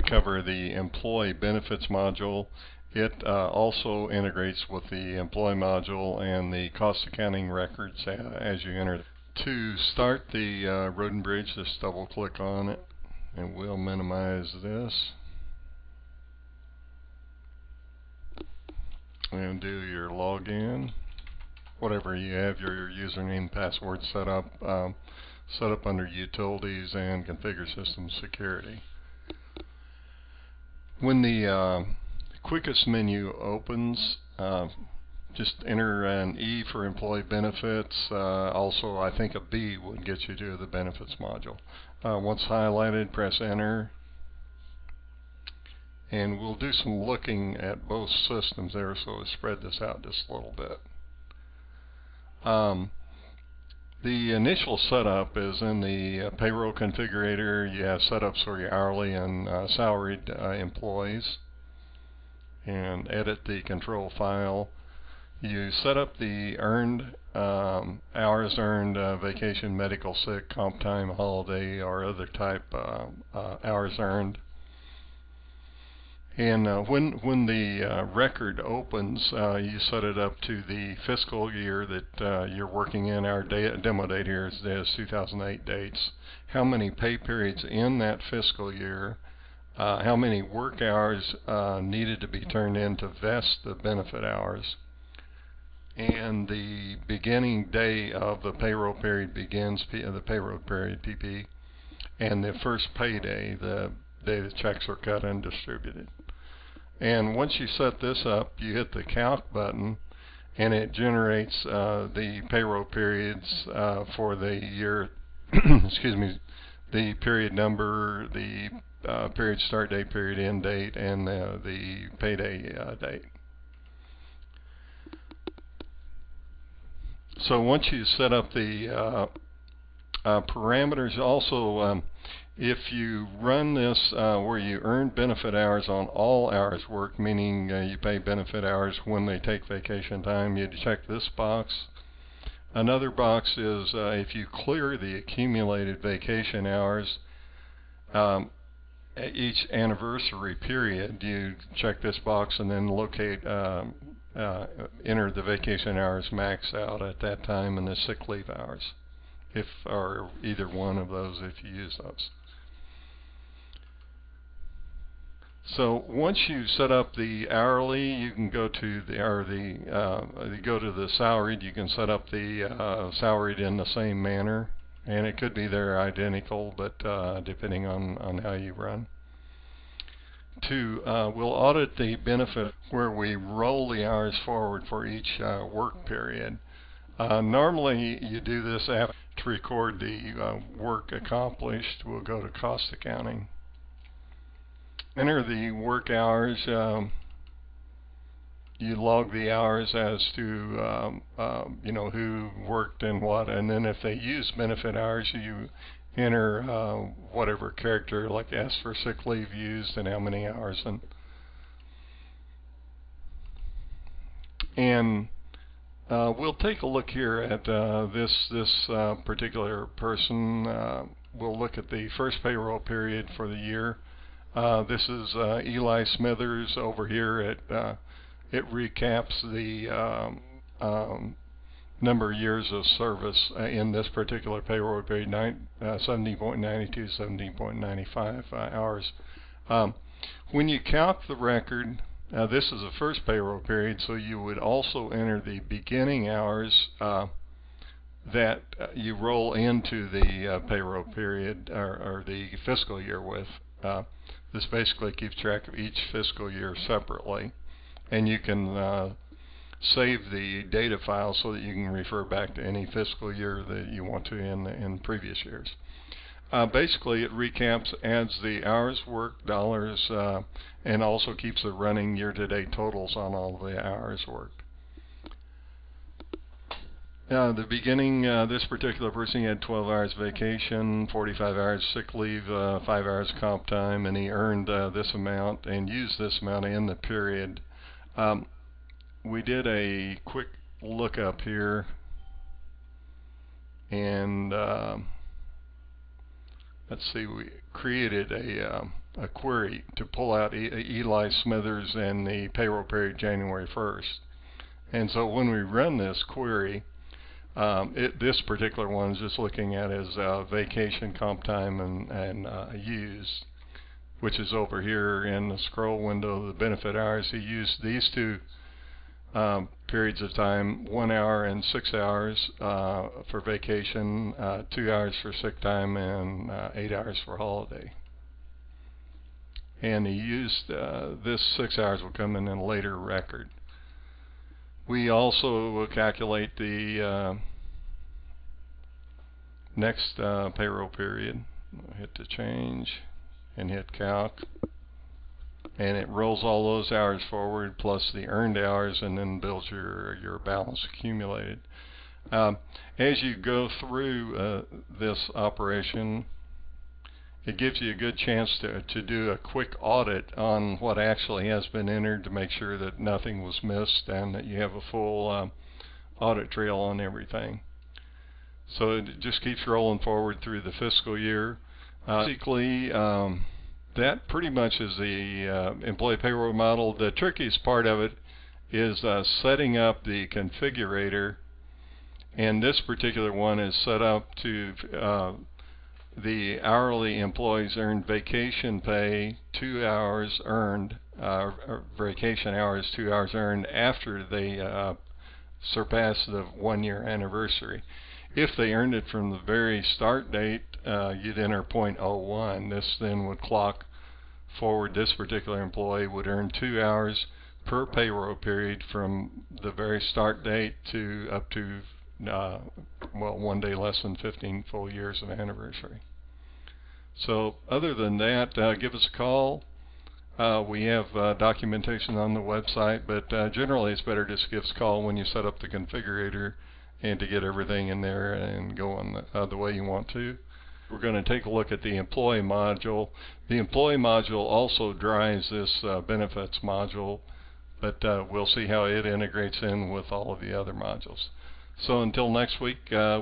cover the employee benefits module. It also integrates with the employee module and the cost accounting records as you enter. To start the Road and Bridge, just double click on it and we'll minimize this and do your login. Whatever you have your username password set up under utilities and configure system security. When the quickest menu opens, just enter an E for employee benefits. Also, I think a B would get you to the benefits module. Once highlighted, press enter. And we'll do some looking at both systems there, so we'll spread this out just a little bit. The initial setup is in the payroll configurator. You have setups for your hourly and salaried employees, and edit the control file. You set up the earned hours earned, vacation, medical, sick, comp time, holiday, or other type hours earned. And when the record opens, you set it up to the fiscal year that you're working in. Our demo date here is 2008 dates. How many pay periods in that fiscal year, how many work hours needed to be turned in to vest the benefit hours, and the beginning day of the payroll period begins, the payroll period, PP, and the first payday, the day the checks are cut and distributed. And once you set this up, you hit the calc button and it generates the payroll periods for the year, excuse me, the period number, the period start date, period end date, and the payday date. So once you set up the parameters, also if you run this where you earn benefit hours on all hours worked, meaning you pay benefit hours when they take vacation time, you check this box. Another box is if you clear the accumulated vacation hours at each anniversary period, you check this box and then locate, enter the vacation hours max out at that time and the sick leave hours, or either one of those if you use those. So once you set up the hourly, you can go to the salaried. You can set up the salaried in the same manner, and it could be they're identical, but depending on how you run. We'll audit the benefit where we roll the hours forward for each work period. Normally you do this after to record the work accomplished. We'll go to cost accounting. Enter the work hours. You log the hours as to who worked and what, and then if they use benefit hours, you enter whatever character, like S for sick leave used and how many hours. And we'll take a look here at this particular person. We'll look at the first payroll period for the year. This is Eli Smithers over here. It recaps the number of years of service in this particular payroll period, 17.92, 17.95 hours. When you calc the record, this is the first payroll period, so you would also enter the beginning hours that you roll into the payroll period or the fiscal year with. This basically keeps track of each fiscal year separately, and you can save the data file so that you can refer back to any fiscal year that you want to in previous years. Basically, it recaps, adds the hours worked, dollars, and also keeps the running year-to-date totals on all the hours worked. The beginning, this particular person had 12 hours vacation, 45 hours sick leave, 5 hours comp time, and he earned this amount and used this amount in the period. We did a quick look up here, and let's see, we created a a query to pull out Eli Smithers and the payroll period January 1st. And so when we run this query, this particular one is just looking at his vacation, comp time, and used, which is over here in the scroll window, the benefit hours. He used these two periods of time, 1 hour and 6 hours for vacation, 2 hours for sick time, and 8 hours for holiday. And he used this 6 hours will come in a later record. We also will calculate the next payroll period. Hit the change and hit calc, and it rolls all those hours forward plus the earned hours, and then builds your balance accumulated. As you go through this operation, it gives you a good chance to do a quick audit on what actually has been entered to make sure that nothing was missed and that you have a full audit trail on everything. So it just keeps rolling forward through the fiscal year. Basically, that pretty much is the employee payroll model. The trickiest part of it is setting up the configurator, and this particular one is set up to the hourly employees earn vacation pay 2 hours earned, vacation hours 2 hours earned after they surpass the 1-year anniversary. If they earned it from the very start date, you'd enter 0.01. This then would clock forward. This particular employee would earn 2 hours per payroll period from the very start date to up to well, 1 day less than 15 full years of anniversary. So other than that, give us a call. We have documentation on the website, but generally it's better just give us a call when you set up the configurator and to get everything in there and go on the way you want to. We're going to take a look at the employee module. The employee module also drives this benefits module, but we'll see how it integrates in with all of the other modules. So until next week,